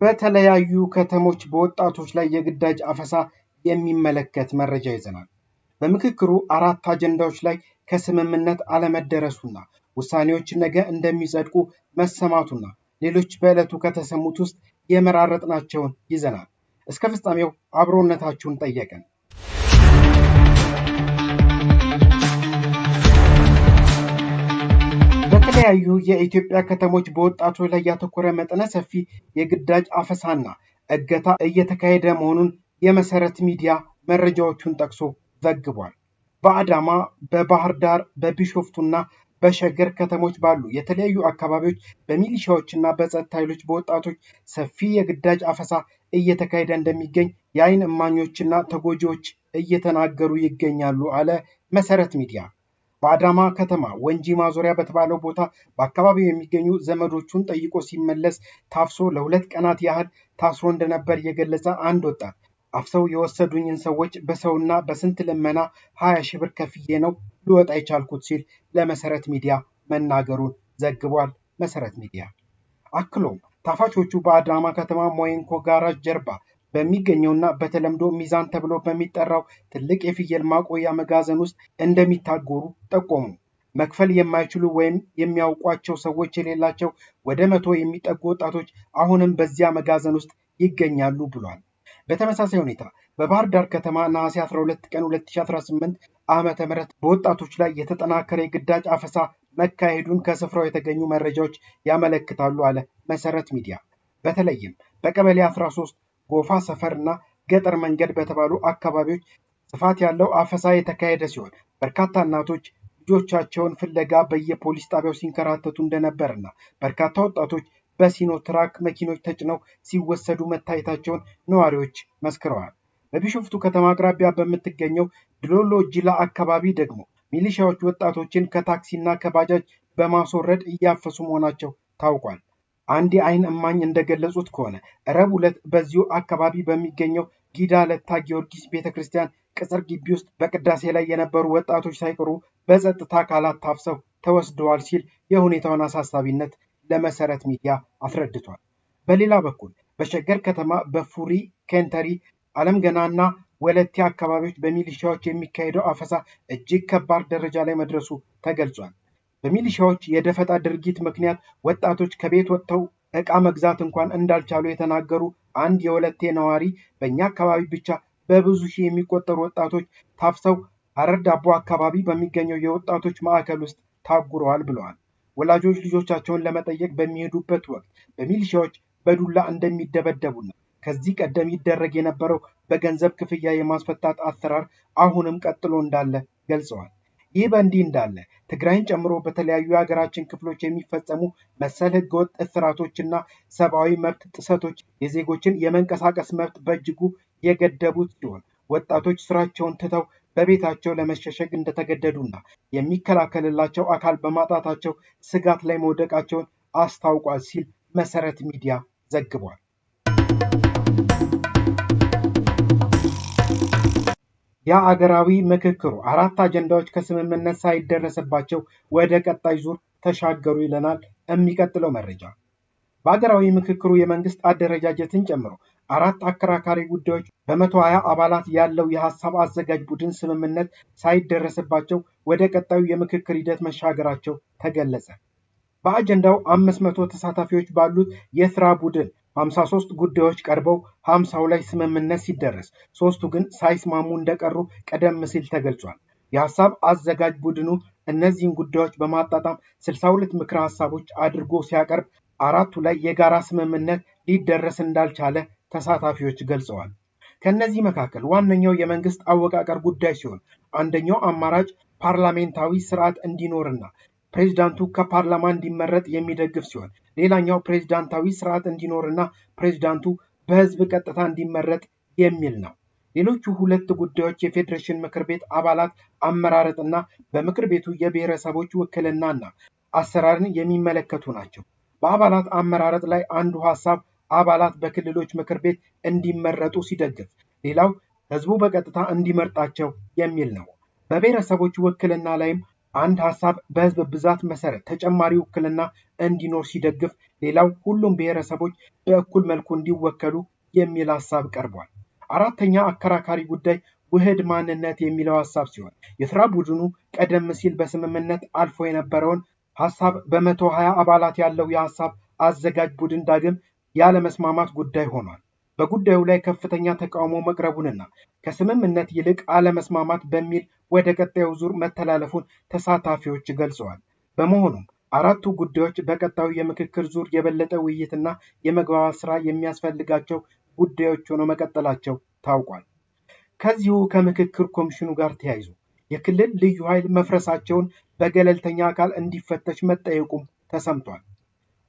በተለያዩ ከተሞች በወጣቶች ላይ የግዳጅ አፈሳ የሚመለከት መረጃ ይዘናል። በምክክሩ 4 አጀንዳዎች ላይ ከስምምነት አለመደረሱና ውሳኔዎች ነገ እንደሚጸድቁ መሰማቱና ሌሎች በዕለቱ ከተሰሙት ውስጥ የመራረጥናቸውን ይዘናል። እስከ ፍጻሜው አብሮነታችሁን ጠየቅን። በተለያዩ የኢትዮጵያ ከተሞች በወጣቶች ላይ ያተኮረ መጠነ ሰፊ የግዳጅ አፈሳና እገታ እየተካሄደ መሆኑን የመሰረት ሚዲያ መረጃዎቹን ጠቅሶ ዘግቧል። በአዳማ፣ በባህር ዳር፣ በቢሾፍቱና በሸገር ከተሞች ባሉ የተለያዩ አካባቢዎች በሚሊሻዎችና በጸጥታ ኃይሎች በወጣቶች ሰፊ የግዳጅ አፈሳ እየተካሄደ እንደሚገኝ የዓይን እማኞችና ተጎጂዎች እየተናገሩ ይገኛሉ አለ መሰረት ሚዲያ። በአዳማ ከተማ ወንጂ ማዞሪያ በተባለው ቦታ በአካባቢው የሚገኙ ዘመዶቹን ጠይቆ ሲመለስ ታፍሶ ለ2 ቀናት ያህል ታስሮ እንደነበር የገለጸ አንድ ወጣት አፍሰው የወሰዱኝን ሰዎች በሰውና በስንት ልመና 20 ሺህ ብር ከፍዬ ነው ልወጣ የቻልኩት ሲል ለመሰረት ሚዲያ መናገሩን ዘግቧል። መሰረት ሚዲያ አክሎም ታፋቾቹ በአዳማ ከተማ ሞይንኮ ጋራጅ ጀርባ በሚገኘውና በተለምዶ ሚዛን ተብሎ በሚጠራው ትልቅ የፍየል ማቆያ መጋዘን ውስጥ እንደሚታጎሩ ጠቆሙ። መክፈል የማይችሉ ወይም የሚያውቋቸው ሰዎች የሌላቸው ወደ 100 የሚጠጉ ወጣቶች አሁንም በዚያ መጋዘን ውስጥ ይገኛሉ ብሏል። በተመሳሳይ ሁኔታ በባህር ዳር ከተማ ነሐሴ 12 ቀን 2018 ዓመተ ምህረት በወጣቶች ላይ የተጠናከረ የግዳጅ አፈሳ መካሄዱን ከስፍራው የተገኙ መረጃዎች ያመለክታሉ አለ መሰረት ሚዲያ። በተለይም በቀበሌ 13 ጎፋ ሰፈርና ገጠር መንገድ በተባሉ አካባቢዎች ስፋት ያለው አፈሳ የተካሄደ ሲሆን በርካታ እናቶች ልጆቻቸውን ፍለጋ በየፖሊስ ጣቢያው ሲንከራተቱ እንደነበርና በርካታ ወጣቶች በሲኖትራክ መኪኖች ተጭነው ሲወሰዱ መታየታቸውን ነዋሪዎች መስክረዋል። በቢሾፍቱ ከተማ አቅራቢያ በምትገኘው ድሎሎ ጅላ አካባቢ ደግሞ ሚሊሻዎች ወጣቶችን ከታክሲና ከባጃጅ በማስወረድ እያፈሱ መሆናቸው ታውቋል። አንድ የዓይን እማኝ እንደገለጹት ከሆነ ረቡዕ ዕለት በዚሁ አካባቢ በሚገኘው ጊዳ ለታ ጊዮርጊስ ቤተክርስቲያን ቅጽር ግቢ ውስጥ በቅዳሴ ላይ የነበሩ ወጣቶች ሳይቀሩ በጸጥታ አካላት ታፍሰው ተወስደዋል ሲል የሁኔታውን አሳሳቢነት ለመሰረት ሚዲያ አስረድቷል። በሌላ በኩል በሸገር ከተማ በፉሪ ኬንተሪ፣ ዓለም ገናና ወለቴ አካባቢዎች በሚሊሻዎች የሚካሄደው አፈሳ እጅግ ከባድ ደረጃ ላይ መድረሱ ተገልጿል። በሚሊሻዎች የደፈጣ ድርጊት ምክንያት ወጣቶች ከቤት ወጥተው ዕቃ መግዛት እንኳን እንዳልቻሉ የተናገሩ አንድ የወለቴ ነዋሪ በእኛ አካባቢ ብቻ በብዙ ሺህ የሚቆጠሩ ወጣቶች ታፍሰው ሐረር ዳቦ አካባቢ በሚገኘው የወጣቶች ማዕከል ውስጥ ታጉረዋል ብለዋል። ወላጆች ልጆቻቸውን ለመጠየቅ በሚሄዱበት ወቅት በሚሊሻዎች በዱላ እንደሚደበደቡና ከዚህ ቀደም ይደረግ የነበረው በገንዘብ ክፍያ የማስፈታት አሰራር አሁንም ቀጥሎ እንዳለ ገልጸዋል። ይህ በእንዲህ እንዳለ ትግራይን ጨምሮ በተለያዩ የሀገራችን ክፍሎች የሚፈጸሙ መሰል ህገወጥ እስራቶችና ሰብአዊ መብት ጥሰቶች የዜጎችን የመንቀሳቀስ መብት በእጅጉ የገደቡት ሲሆን ወጣቶች ስራቸውን ትተው በቤታቸው ለመሸሸግ እንደተገደዱና የሚከላከልላቸው አካል በማጣታቸው ስጋት ላይ መውደቃቸውን አስታውቋል ሲል መሰረት ሚዲያ ዘግቧል። የአገራዊ ምክክሩ 4 አጀንዳዎች ከስምምነት ሳይደረስባቸው ወደ ቀጣይ ዙር ተሻገሩ ይለናል የሚቀጥለው መረጃ። በአገራዊ ምክክሩ የመንግስት አደረጃጀትን ጨምሮ 4 አከራካሪ ጉዳዮች በ120 አባላት ያለው የሐሳብ አዘጋጅ ቡድን ስምምነት ሳይደረስባቸው ወደ ቀጣዩ የምክክር ሂደት መሻገራቸው ተገለጸ። በአጀንዳው 500 ተሳታፊዎች ባሉት የስራ ቡድን 53 ጉዳዮች ቀርበው 50 ላይ ስምምነት ሲደረስ 3ቱ ግን ሳይስማሙ እንደቀሩ ቀደም ሲል ተገልጿል። የሐሳብ አዘጋጅ ቡድኑ እነዚህን ጉዳዮች በማጣጣም 62 ምክረ ሐሳቦች አድርጎ ሲያቀርብ 4ቱ ላይ የጋራ ስምምነት ሊደረስ እንዳልቻለ ተሳታፊዎች ገልጸዋል። ከነዚህ መካከል ዋነኛው የመንግስት አወቃቀር ጉዳይ ሲሆን አንደኛው አማራጭ ፓርላሜንታዊ ስርዓት እንዲኖርና ፕሬዝዳንቱ ከፓርላማ እንዲመረጥ የሚደግፍ ሲሆን ሌላኛው ፕሬዝዳንታዊ ስርዓት እንዲኖርና ፕሬዝዳንቱ በህዝብ ቀጥታ እንዲመረጥ የሚል ነው። ሌሎቹ 2 ጉዳዮች የፌዴሬሽን ምክር ቤት አባላት አመራረጥና በምክር ቤቱ የብሔረሰቦች ውክልናና አሰራርን የሚመለከቱ ናቸው። በአባላት አመራረጥ ላይ አንዱ ሐሳብ አባላት በክልሎች ምክር ቤት እንዲመረጡ ሲደግፍ፣ ሌላው ህዝቡ በቀጥታ እንዲመርጣቸው የሚል ነው። በብሔረሰቦች ውክልና ላይም አንድ ሀሳብ በህዝብ ብዛት መሰረት ተጨማሪ ውክልና እንዲኖር ሲደግፍ፣ ሌላው ሁሉም ብሔረሰቦች በእኩል መልኩ እንዲወከሉ የሚል ሀሳብ ቀርቧል። አራተኛ አከራካሪ ጉዳይ ውህድ ማንነት የሚለው ሀሳብ ሲሆን የስራ ቡድኑ ቀደም ሲል በስምምነት አልፎ የነበረውን ሀሳብ በ120 አባላት ያለው የሀሳብ አዘጋጅ ቡድን ዳግም ያለመስማማት ጉዳይ ሆኗል። በጉዳዩ ላይ ከፍተኛ ተቃውሞ መቅረቡንና ከስምምነት ይልቅ አለመስማማት በሚል ወደ ቀጣዩ ዙር መተላለፉን ተሳታፊዎች ገልጸዋል። በመሆኑም አራቱ ጉዳዮች በቀጣዩ የምክክር ዙር የበለጠ ውይይትና የመግባባት ስራ የሚያስፈልጋቸው ጉዳዮች ሆነው መቀጠላቸው ታውቋል። ከዚሁ ከምክክር ኮሚሽኑ ጋር ተያይዞ የክልል ልዩ ኃይል መፍረሳቸውን በገለልተኛ አካል እንዲፈተሽ መጠየቁም ተሰምቷል።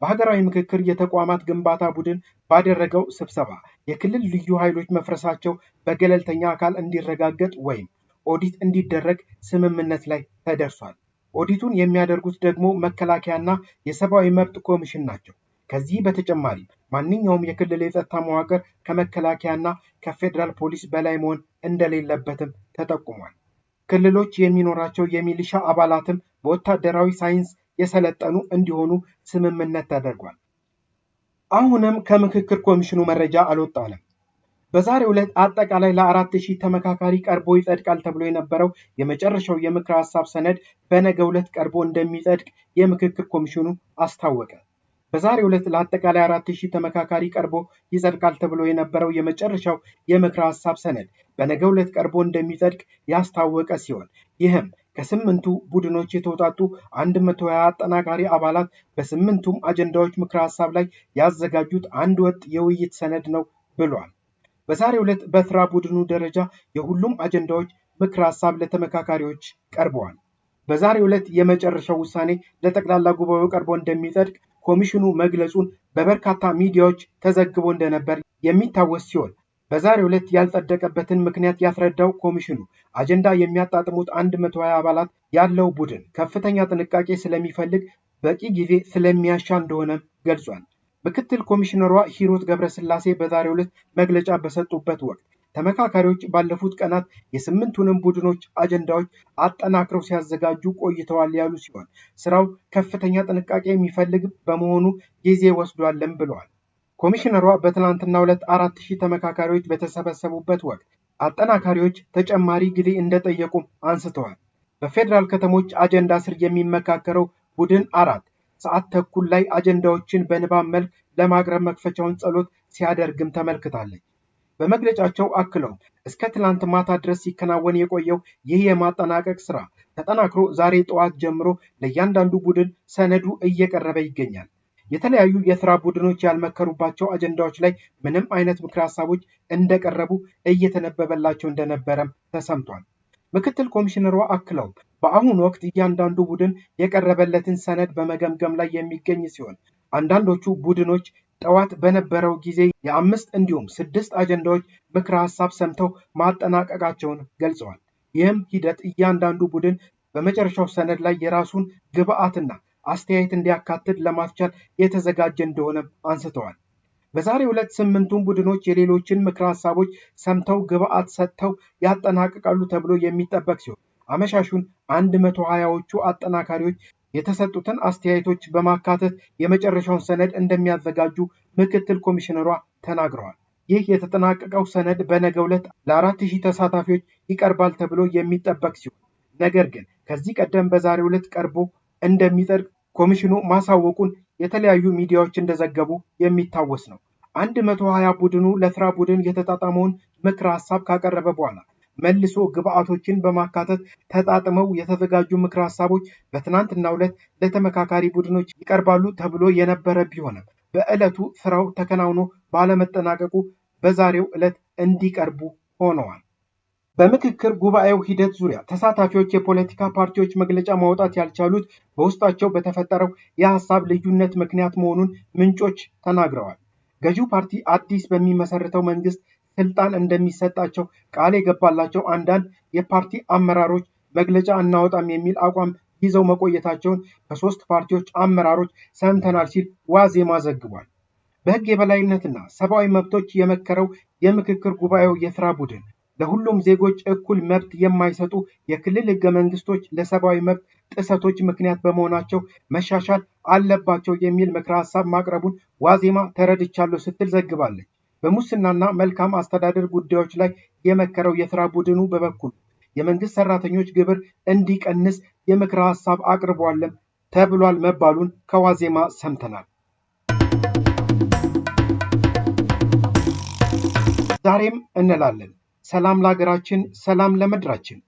በሀገራዊ ምክክር የተቋማት ግንባታ ቡድን ባደረገው ስብሰባ የክልል ልዩ ኃይሎች መፍረሳቸው በገለልተኛ አካል እንዲረጋገጥ ወይም ኦዲት እንዲደረግ ስምምነት ላይ ተደርሷል። ኦዲቱን የሚያደርጉት ደግሞ መከላከያና የሰብአዊ መብት ኮሚሽን ናቸው። ከዚህ በተጨማሪ ማንኛውም የክልል የጸጥታ መዋቅር ከመከላከያና ከፌዴራል ፖሊስ በላይ መሆን እንደሌለበትም ተጠቁሟል። ክልሎች የሚኖራቸው የሚሊሻ አባላትም በወታደራዊ ሳይንስ የሰለጠኑ እንዲሆኑ ስምምነት ተደርጓል። አሁንም ከምክክር ኮሚሽኑ መረጃ አልወጣንም። በዛሬው ዕለት አጠቃላይ ለ4000 ተመካካሪ ቀርቦ ይጸድቃል ተብሎ የነበረው የመጨረሻው የምክር ሀሳብ ሰነድ በነገው ዕለት ቀርቦ እንደሚጸድቅ የምክክር ኮሚሽኑ አስታወቀ። በዛሬው ዕለት ለአጠቃላይ 4000 ተመካካሪ ቀርቦ ይጸድቃል ተብሎ የነበረው የመጨረሻው የምክር ሀሳብ ሰነድ በነገው ዕለት ቀርቦ እንደሚጸድቅ ያስታወቀ ሲሆን ይህም ከስምንቱ ቡድኖች የተውጣጡ 120 አጠናካሪ አባላት በስምንቱም አጀንዳዎች ምክር ሀሳብ ላይ ያዘጋጁት አንድ ወጥ የውይይት ሰነድ ነው ብሏል። በዛሬው ዕለት በስራ ቡድኑ ደረጃ የሁሉም አጀንዳዎች ምክር ሀሳብ ለተመካካሪዎች ቀርበዋል። በዛሬው ዕለት የመጨረሻው ውሳኔ ለጠቅላላ ጉባኤው ቀርቦ እንደሚጸድቅ ኮሚሽኑ መግለጹን በበርካታ ሚዲያዎች ተዘግቦ እንደነበር የሚታወስ ሲሆን በዛሬው ዕለት ያልጸደቀበትን ምክንያት ያስረዳው ኮሚሽኑ አጀንዳ የሚያጣጥሙት 120 አባላት ያለው ቡድን ከፍተኛ ጥንቃቄ ስለሚፈልግ በቂ ጊዜ ስለሚያሻ እንደሆነ ገልጿል። ምክትል ኮሚሽነሯ ሂሩት ገብረስላሴ በዛሬው ዕለት መግለጫ በሰጡበት ወቅት ተመካካሪዎች ባለፉት ቀናት የስምንቱንም ቡድኖች አጀንዳዎች አጠናክረው ሲያዘጋጁ ቆይተዋል ያሉ ሲሆን ስራው ከፍተኛ ጥንቃቄ የሚፈልግ በመሆኑ ጊዜ ወስዷልም ብለዋል። ኮሚሽነሯ በትናንትናው ዕለት 4000 ተመካካሪዎች በተሰበሰቡበት ወቅት አጠናካሪዎች ተጨማሪ ጊዜ እንደጠየቁም አንስተዋል። በፌዴራል ከተሞች አጀንዳ ስር የሚመካከረው ቡድን 4 ሰዓት ተኩል ላይ አጀንዳዎችን በንባብ መልክ ለማቅረብ መክፈቻውን ጸሎት ሲያደርግም ተመልክታለች። በመግለጫቸው አክለው እስከ ትላንት ማታ ድረስ ሲከናወን የቆየው ይህ የማጠናቀቅ ስራ ተጠናክሮ ዛሬ ጠዋት ጀምሮ ለእያንዳንዱ ቡድን ሰነዱ እየቀረበ ይገኛል። የተለያዩ የስራ ቡድኖች ያልመከሩባቸው አጀንዳዎች ላይ ምንም አይነት ምክር ሀሳቦች እንደቀረቡ እየተነበበላቸው እንደነበረም ተሰምቷል። ምክትል ኮሚሽነሯ አክለው በአሁኑ ወቅት እያንዳንዱ ቡድን የቀረበለትን ሰነድ በመገምገም ላይ የሚገኝ ሲሆን አንዳንዶቹ ቡድኖች ጠዋት በነበረው ጊዜ የ5 እንዲሁም 6 አጀንዳዎች ምክር ሀሳብ ሰምተው ማጠናቀቃቸውን ገልጸዋል። ይህም ሂደት እያንዳንዱ ቡድን በመጨረሻው ሰነድ ላይ የራሱን ግብአትና አስተያየት እንዲያካትት ለማስቻል የተዘጋጀ እንደሆነ አንስተዋል። በዛሬው ዕለት ስምንቱም ቡድኖች የሌሎችን ምክር ሀሳቦች ሰምተው ግብአት ሰጥተው ያጠናቅቃሉ ተብሎ የሚጠበቅ ሲሆን አመሻሹን 120ዎቹ አጠናካሪዎች የተሰጡትን አስተያየቶች በማካተት የመጨረሻውን ሰነድ እንደሚያዘጋጁ ምክትል ኮሚሽነሯ ተናግረዋል። ይህ የተጠናቀቀው ሰነድ በነገው ዕለት ለ4000 ተሳታፊዎች ይቀርባል ተብሎ የሚጠበቅ ሲሆን ነገር ግን ከዚህ ቀደም በዛሬው ዕለት ቀርቦ እንደሚጸድቅ ኮሚሽኑ ማሳወቁን የተለያዩ ሚዲያዎች እንደዘገቡ የሚታወስ ነው። 120 ቡድኑ ለስራ ቡድን የተጣጣመውን ምክር ሀሳብ ካቀረበ በኋላ መልሶ ግብአቶችን በማካተት ተጣጥመው የተዘጋጁ ምክር ሀሳቦች በትናንትናው ዕለት ለተመካካሪ ቡድኖች ይቀርባሉ ተብሎ የነበረ ቢሆንም በዕለቱ ስራው ተከናውኖ ባለመጠናቀቁ በዛሬው ዕለት እንዲቀርቡ ሆነዋል። በምክክር ጉባኤው ሂደት ዙሪያ ተሳታፊዎች የፖለቲካ ፓርቲዎች መግለጫ ማውጣት ያልቻሉት በውስጣቸው በተፈጠረው የሀሳብ ልዩነት ምክንያት መሆኑን ምንጮች ተናግረዋል። ገዢው ፓርቲ አዲስ በሚመሰርተው መንግስት ስልጣን እንደሚሰጣቸው ቃል የገባላቸው አንዳንድ የፓርቲ አመራሮች መግለጫ እናወጣም የሚል አቋም ይዘው መቆየታቸውን ከ3 ፓርቲዎች አመራሮች ሰምተናል ሲል ዋዜማ ዘግቧል። በህግ የበላይነትና ሰብአዊ መብቶች የመከረው የምክክር ጉባኤው የስራ ቡድን ለሁሉም ዜጎች እኩል መብት የማይሰጡ የክልል ህገ መንግስቶች ለሰብአዊ መብት ጥሰቶች ምክንያት በመሆናቸው መሻሻል አለባቸው የሚል ምክረ ሀሳብ ማቅረቡን ዋዜማ ተረድቻለሁ ስትል ዘግባለች። በሙስናና መልካም አስተዳደር ጉዳዮች ላይ የመከረው የስራ ቡድኑ በበኩሉ የመንግስት ሰራተኞች ግብር እንዲቀንስ የምክረ ሀሳብ አቅርቧልም ተብሏል መባሉን ከዋዜማ ሰምተናል። ዛሬም እንላለን ሰላም ለሀገራችን፣ ሰላም ለምድራችን።